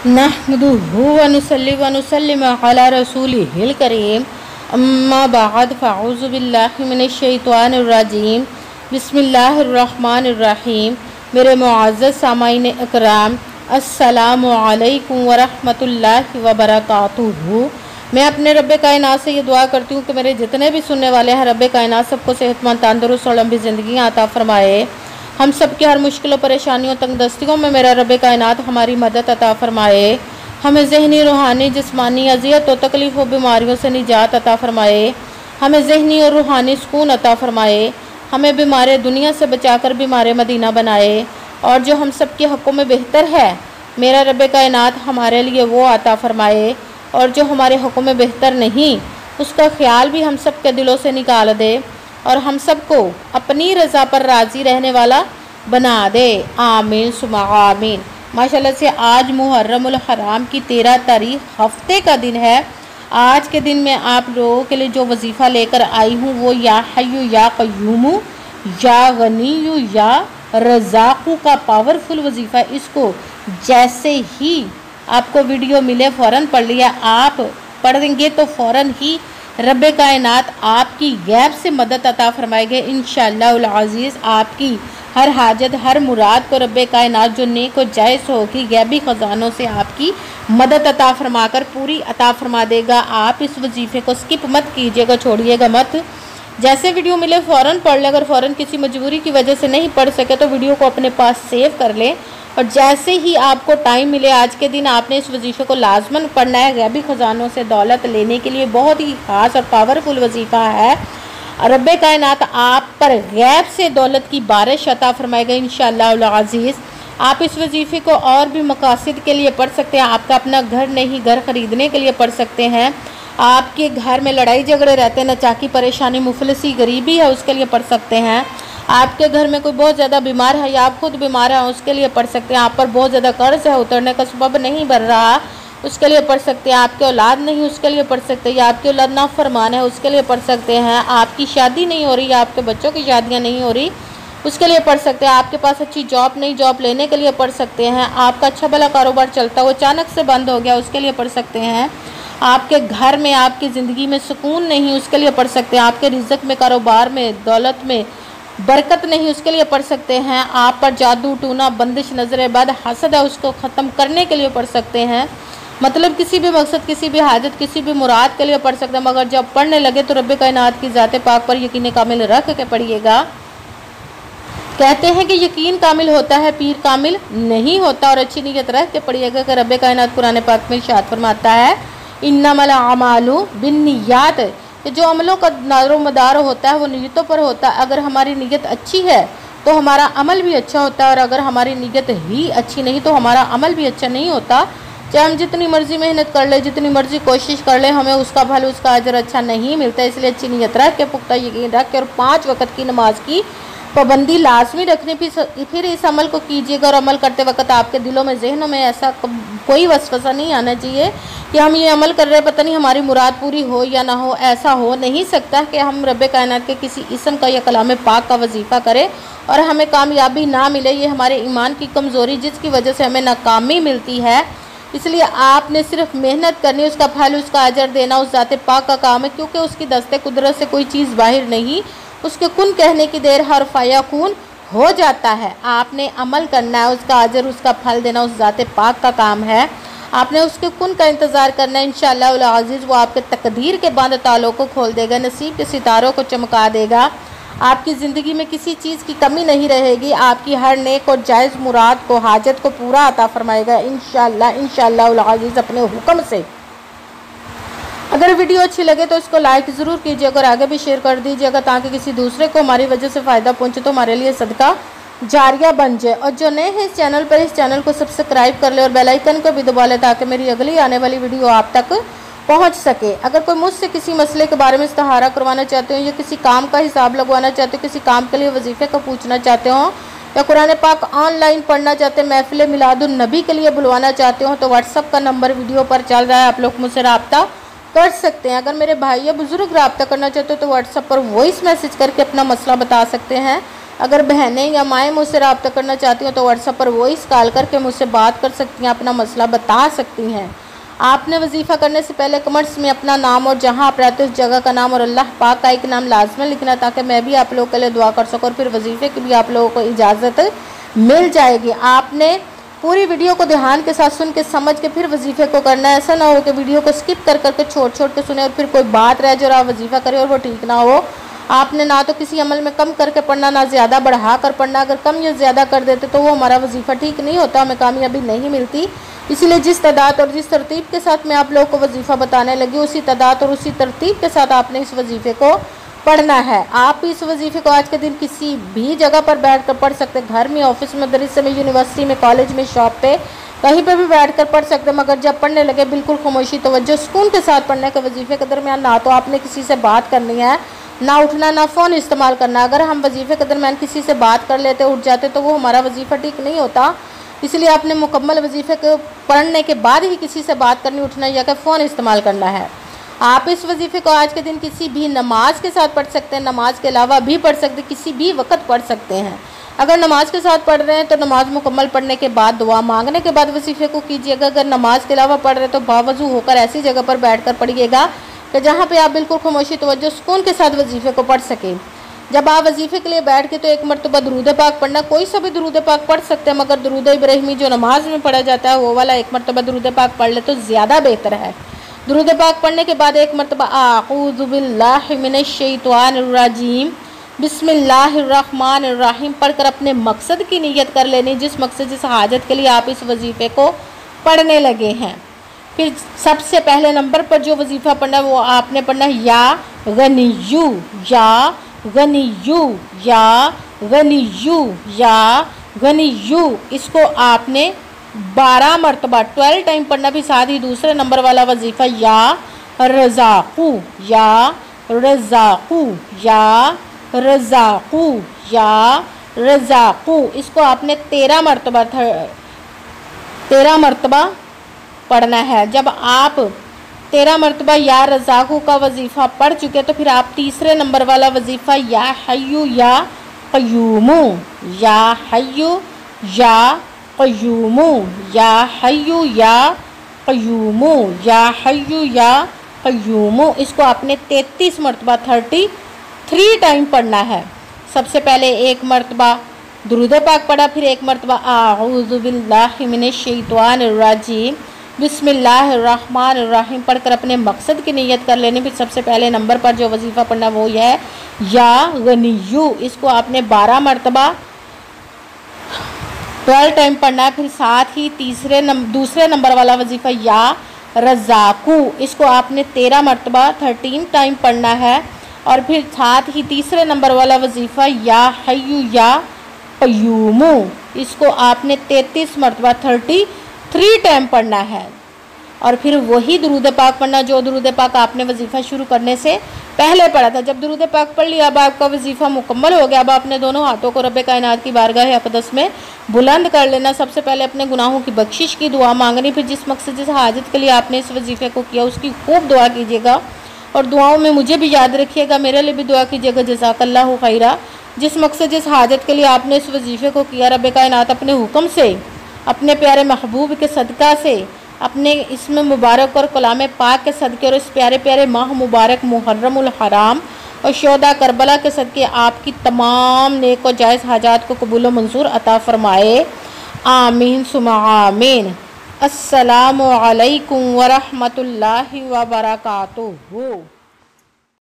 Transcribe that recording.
नहमदुहु व नुसल्ली व नुसल्लिम अला रसूलिहिल करीम अम्मा बाद फ़अऊज़ु बिल्लाहि मिनश शैतानिर रजीम बिस्मिल्लाहिर रहमानिर रहीम। मेरे मुअज़्ज़ज़ सामाईन इकराम, अस्सलामु अलैकुम व रहमतुल्लाहि व बरकातुहू। मैं अपने रब्बे कायनात से ये दुआ करती हूँ कि मेरे जितने भी सुनने वाले हैं रब्बे कायनात सबको सेहतमंद, तंदुरुस्त और लंबी ज़िंदगी अता फ़रमाए। हम सब की हर मुश्किलों, परेशानियों, तंगदस्तियों में मेरा रब्बे कायनात हमारी मदद अता फ़रमाए। हमें ज़हनी, रूहानी, जिस्मानी अज़ियत और तकलीफ़ और बीमारियों से निजात अता फ़रमाए। हमें ज़हनी और रूहानी सुकून अता फ़रमाए। हमें बीमार दुनिया से बचाकर बीमार मदीना बनाए। और जो हम सब के हक़ों में बेहतर है मेरा रब्बे कायनात हमारे लिए वो अता फ़रमाए। और जो हमारे हक़ों में बेहतर नहीं उसका ख्याल भी हम सब के दिलों से निकाल दे और हम सबको अपनी रज़ा पर राज़ी रहने वाला बना दे। आमीन सुमा आमीन। माशाल्लाह से आज मुहर्रमुल हराम की 13 तारीख हफ्ते का दिन है। आज के दिन में आप लोगों के लिए जो वजीफ़ा लेकर आई हूँ वो या हय्यु या क़य्यूमु या गनिय्यु या रज़ाक़ु का पावरफुल वजीफ़ा। इसको जैसे ही आपको वीडियो मिले फ़ौरन पढ़ लिया। आप पढ़ेंगे तो फ़ौरन ही रब्बे कायनात आपकी गैब से मदद अता फरमाएंगे इंशाअल्लाह अज़ीज़। आपकी हर हाजत, हर मुराद को रब्बे कायनात जो नेक और जायज़ होगी गैबी ख़जानों से आपकी मदद अता फरमाकर पूरी अता फरमा देगा। आप इस वजीफ़े को स्किप मत कीजिएगा, छोड़िएगा मत। जैसे वीडियो मिले फ़ौरन पढ़ लें। अगर फ़ौरन किसी मजबूरी की वजह से नहीं पढ़ सके तो वीडियो को अपने पास सेव कर लें। और जैसे ही आपको टाइम मिले आज के दिन आपने इस वजीफ़े को लाजमन पढ़ना है। गैबी ख़जानों से दौलत लेने के लिए बहुत ही ख़ास और पावरफुल वजीफ़ा है। रब्बे कायनात आप पर गैब से दौलत की बारिश अता फरमाएगा इंशाअल्लाह अज़ीज़। आप इस वजीफ़े को और भी मकासद के लिए पढ़ सकते हैं। आपका अपना घर नहीं, घर ख़रीदने के लिए पढ़ सकते हैं। आपके घर में लड़ाई झगड़े रहते हैं, नचाकी परेशानी, मुफलिसी, गरीबी है, उसके लिए पढ़ सकते हैं। आपके घर में कोई बहुत ज़्यादा बीमार है या आप खुद बीमार हैं उसके लिए पढ़ सकते हैं। आप पर बहुत ज़्यादा कर्ज है, उतरने का सबब नहीं बन रहा, उसके लिए पढ़ सकते हैं। आपके औलाद नहीं उसके लिए पढ़ सकते हैं। या आपकी औलाद नाफरमान है उसके लिए पढ़ सकते हैं। आपकी शादी नहीं हो रही या आपके बच्चों की शादियाँ नहीं हो रही उसके लिए पढ़ सकते हैं। आपके पास अच्छी जॉब नहीं, जॉब लेने के लिए पढ़ सकते हैं। आपका अच्छा भला कारोबार चलता वो अचानक से बंद हो गया उसके लिए पढ़ सकते हैं। आपके घर में, आपकी ज़िंदगी में सुकून नहीं उसके लिए पढ़ सकते हैं। आपके रिज़्क़ में, कारोबार में, दौलत में बरकत नहीं उसके लिए पढ़ सकते हैं। आप पर जादू टूना, बंदिश, नज़र बद, हसद है उसको ख़त्म करने के लिए पढ़ सकते हैं। मतलब किसी भी मकसद, किसी भी हाजत, किसी भी मुराद के लिए पढ़ सकते हैं। मगर जब पढ़ने लगे तो रब्बे कायनात की ज़ात पाक पर यकीन कामिल रख के पढ़िएगा। कहते हैं कि यकीन कामिल होता है, पीर कामिल नहीं होता। और अच्छी नीयत रख के पढ़िएगा कि रब्बे कायनात कुरान पाक में इरशाद फरमाता है इन्नमल अमालु बिन्नियात, कि जो अमलों का नारो मदार होता है वो नीयतों पर होता है। अगर हमारी नीयत अच्छी है तो हमारा अमल भी अच्छा होता है और अगर हमारी नीयत ही अच्छी नहीं तो हमारा अमल भी अच्छा नहीं होता। चाहे हम जितनी मर्ज़ी मेहनत कर ले, जितनी मर्ज़ी कोशिश कर ले, हमें उसका भल, उसका अजर अच्छा नहीं मिलता। इसलिए अच्छी नीयत रख के, पुख्ता यकीन रख के और 5 वक़्त की नमाज की पाबंदी लाजमी रखने फिर इस अमल को कीजिएगा। और अमल करते वक्त आपके दिलों में, जहनों में ऐसा कोई वसवसा नहीं आना चाहिए कि हम ये अमल कर रहे हैं, पता नहीं हमारी मुराद पूरी हो या ना हो। ऐसा हो नहीं सकता कि हम रब्बे कायनात के किसी इसम का या कलाम पाक का वजीफ़ा करें और हमें कामयाबी ना मिले। ये हमारे ईमान की कमज़ोरी जिसकी वजह से हमें नाकामी मिलती है। इसलिए आपने सिर्फ मेहनत करनी, उसका फल, उसका अजर देना उस ज़ात पाक का काम है। क्योंकि उसकी दस्ते कुदरत से कोई चीज़ बाहर नहीं, उसके कुन कहने की देर हर फ़याकुन हो जाता है। आपने अमल करना है, उसका अजर, उसका फल देना उस ज़ात पाक का काम है। आपने उसके कुन का इंतज़ार करना है। इंशाअल्लाह अज़ीज़ वो आपके तकदीर के बंद तालों को खोल देगा, नसीब के सितारों को चमका देगा। आपकी ज़िंदगी में किसी चीज़ की कमी नहीं रहेगी। आपकी हर नेक और जायज़ मुराद को, हाजत को पूरा अता फरमाएगा इंशाअल्लाह अज़ीज़ अपने हुक्म से। अगर वीडियो अच्छी लगे तो इसको लाइक ज़रूर कीजिएगा और आगे भी शेयर कर दीजिएगा ताकि किसी दूसरे को हमारी वजह से फ़ायदा पहुँचे तो हमारे लिए सदका जारिया बन जाए। और जो नए हैं इस चैनल पर, इस चैनल को सब्सक्राइब कर ले और बेल आइकन को भी दबा ले ताकि मेरी अगली आने वाली वीडियो आप तक पहुंच सके। अगर कोई मुझसे किसी मसले के बारे में इस्तिहारा करवाना चाहते हो या किसी काम का हिसाब लगवाना चाहते हो, किसी काम के लिए वजीफ़े को पूछना चाहते हो या कुरान पाक ऑनलाइन पढ़ना चाहते हैं, महफिल मिलादुन नबी के लिए बुलवाना चाहते हो तो व्हाट्सअप का नंबर वीडियो पर चल रहा है, आप लोग मुझसे रब्ता कर सकते हैं। अगर मेरे भाई या बुज़ुर्ग रब्ता करना चाहते हो तो व्हाट्सअप पर वॉइस मैसेज करके अपना मसला बता सकते हैं। अगर बहनें या माएँ मुझसे रब्ता करना चाहती हो तो व्हाट्सएप पर वॉइस कॉल करके मुझसे बात कर सकती हैं, अपना मसला बता सकती हैं। आपने वजीफ़ा करने से पहले कमेंट्स में अपना नाम और जहां आप रहते हो उस जगह का नाम और अल्लाह पाक का एक नाम लाजमी लिखना, ताकि मैं भी आप लोगों के लिए दुआ कर सकूँ और फिर वजीफ़े की भी आप लोगों को इजाज़त मिल जाएगी। आपने पूरी वीडियो को ध्यान के साथ सुन के समझ के फिर वजीफ़े को करना है। ऐसा ना हो कि वीडियो को स्किप कर करके छोड़ के सुने और फिर कोई बात रह जाए और आप वजीफ़ा करें और वो ठीक ना हो। आपने ना तो किसी अमल में कम करके पढ़ना, ना ज़्यादा बढ़ा कर पढ़ना। अगर कम या ज़्यादा कर देते तो वो हमारा वजीफ़ा ठीक नहीं होता, हमें कामयाबी नहीं मिलती। इसीलिए जिस तादाद और जिस तरतीब के साथ मैं आप लोगों को वजीफ़ा बताने लगी, उसी तादाद और उसी तरतीब के साथ आपने इस वजीफ़े को पढ़ना है। आप इस वजीफ़े को आज के दिन किसी भी जगह पर बैठ कर पढ़ सकते हैं, घर में, ऑफिस में, मदरसे में, यूनिवर्सिटी में, कॉलेज में, शॉप पे, कहीं पे भी बैठ कर पढ़ सकते हैं। मगर जब पढ़ने लगे बिल्कुल खामोशी, तवज्जो, सुकून के साथ पढ़ने के वजीफ़े के दरमियान ना तो आपने किसी से बात करनी है, ना उठना, ना फ़ोन इस्तेमाल करना। अगर हम वजीफ़े के दरमियान किसी से बात कर लेते, उठ जाते, तो वो हमारा वजीफ़ा ठीक नहीं होता। इसलिए आपने मुकम्मल वजीफ़े को पढ़ने के बाद ही किसी से बात करनी, उठना या फ़ोन इस्तेमाल करना है। आप इस वजीफ़े को आज के दिन किसी भी नमाज के साथ पढ़ सकते हैं, नमाज के अलावा भी पढ़ सकते हैं, किसी भी वक्त पढ़ सकते हैं। अगर नमाज के साथ पढ़ रहे हैं तो नमाज मुकम्मल पढ़ने के बाद दुआ मांगने के बाद वजीफ़े को कीजिएगा। अगर नमाज के अलावा पढ़ रहे हैं तो बावजू होकर ऐसी जगह पर बैठ कर पढ़िएगा कि जहाँ पे आप बिल्कुल खामोशी, तवज्जो, सुकून के साथ वजीफ़े को पढ़ सकें। जब आप वजीफ़े के लिए बैठ के तो एक मरतबा दुरूद पाक पढ़ना, कोई सा भी दुरूद पाक पढ़ सकते हैं, मगर दुरूद इब्राहिमी जो नमाज में पढ़ा जाता है वो वाला एक मरतबा दुरूद पाक पढ़ ले तो ज़्यादा बेहतर है। दुरूद पाक पढ़ने के बाद एक मरतबा आऊज़ु बिल्लाहि मिनश शैतानिर रजीम बिस्मिल्लाहिर्रहमानिर्रहीम पढ़कर अपने मकसद की नीयत कर लेनी, जिस मकसद, जिस हाजत के लिए आप इस वजीफ़े को पढ़ने लगे हैं। फिर सबसे पहले नंबर पर जो वजीफ़ा पढ़ना है वो आपने पढ़ना है या गनियू, या गनियू, या गनियू, या गनियू। इसको आपने 12 मरतबा 12 टाइम पढ़ना। भी साथ ही दूसरे नंबर वाला वजीफ़ा या रज़ाक़ू, या रज़ाक़ू, या रज़ाक़ू, या रज़ाक़ू। इसको आपने 13 मरतबा पढ़ना है। जब आप 13 मरतबा या रज़ाक़ू का वजीफ़ा पढ़ चुके तो फिर आप तीसरे नंबर वाला वजीफ़ा या हय्यू या क़य्यूमू, या हय्यू या क़य्यूमू, या हय्यू या क़य्यूमू, या हय्यू या क़य्यूमू। इसको आपने 33 मरतबा 33 टाइम पढ़ना है। सबसे पहले एक मरतबा दुरूद पाक पढ़ा, फिर एक मरतबा आऊज़ु बिल्लाहि मिनश शैतानिर रजीम बिस्मिल्लाहिर्रहमानिर्रहीम पढ़कर अपने मकसद की नीयत कर लेनी। फिर सबसे पहले नंबर पर जो वजीफ़ा पढ़ना वो है या गनियू। इसको आपने 12 मरतबा 12 टाइम पढ़ना है। फिर साथ ही दूसरे नंबर वाला वजीफ़ा या रज़ाक़ू, इसको आपने 13 मरतबा 13 टाइम पढ़ना है। और फिर साथ ही तीसरे नंबर वाला वजीफ़ा या हय्यू या क़य्यूमू, इसको आपने 33 मरतबा 33 टाइम पढ़ना है। और फिर वही दुरूद पाक पढ़ना जो दुरूद पाक आपने वजीफ़ा शुरू करने से पहले पढ़ा था। जब दुरूद पाक पढ़ लिया, अब आपका वजीफ़ा मुकम्मल हो गया। अब अपने दोनों हाथों को रब्बे कायनात की बारगाह अक़दस में बुलंद कर लेना। सबसे पहले अपने गुनाहों की बख्शिश की दुआ मांगनी। फिर जिस मकसद, जिस हाजत के लिए आपने इस वजीफ़े को किया उसकी खूब दुआ कीजिएगा और दुआओं में मुझे भी याद रखिएगा, मेरे लिए भी दुआ कीजिएगा। जज़ाकल्लाहु खैरा। जिस मकसद, जिस हाजत के लिए आपने इस वजीफ़े को किया, रब्बे कायनात अपने हुक्म से, अपने प्यारे महबूब के सदका से, अपने इसमें मुबारक और कलाम पाक के सदक़े और इस प्यारे प्यारे माह मुबारक मुहर्रमुल हराम और शोदा करबला के सदक़े आपकी तमाम नेक और जायज़ हाजात को कबूल मंजूर अता फ़रमाए। आमीन सुम्मा आमीन। अस्सलामु अलैकुम व रहमतुल्लाहि व बरकातुहू।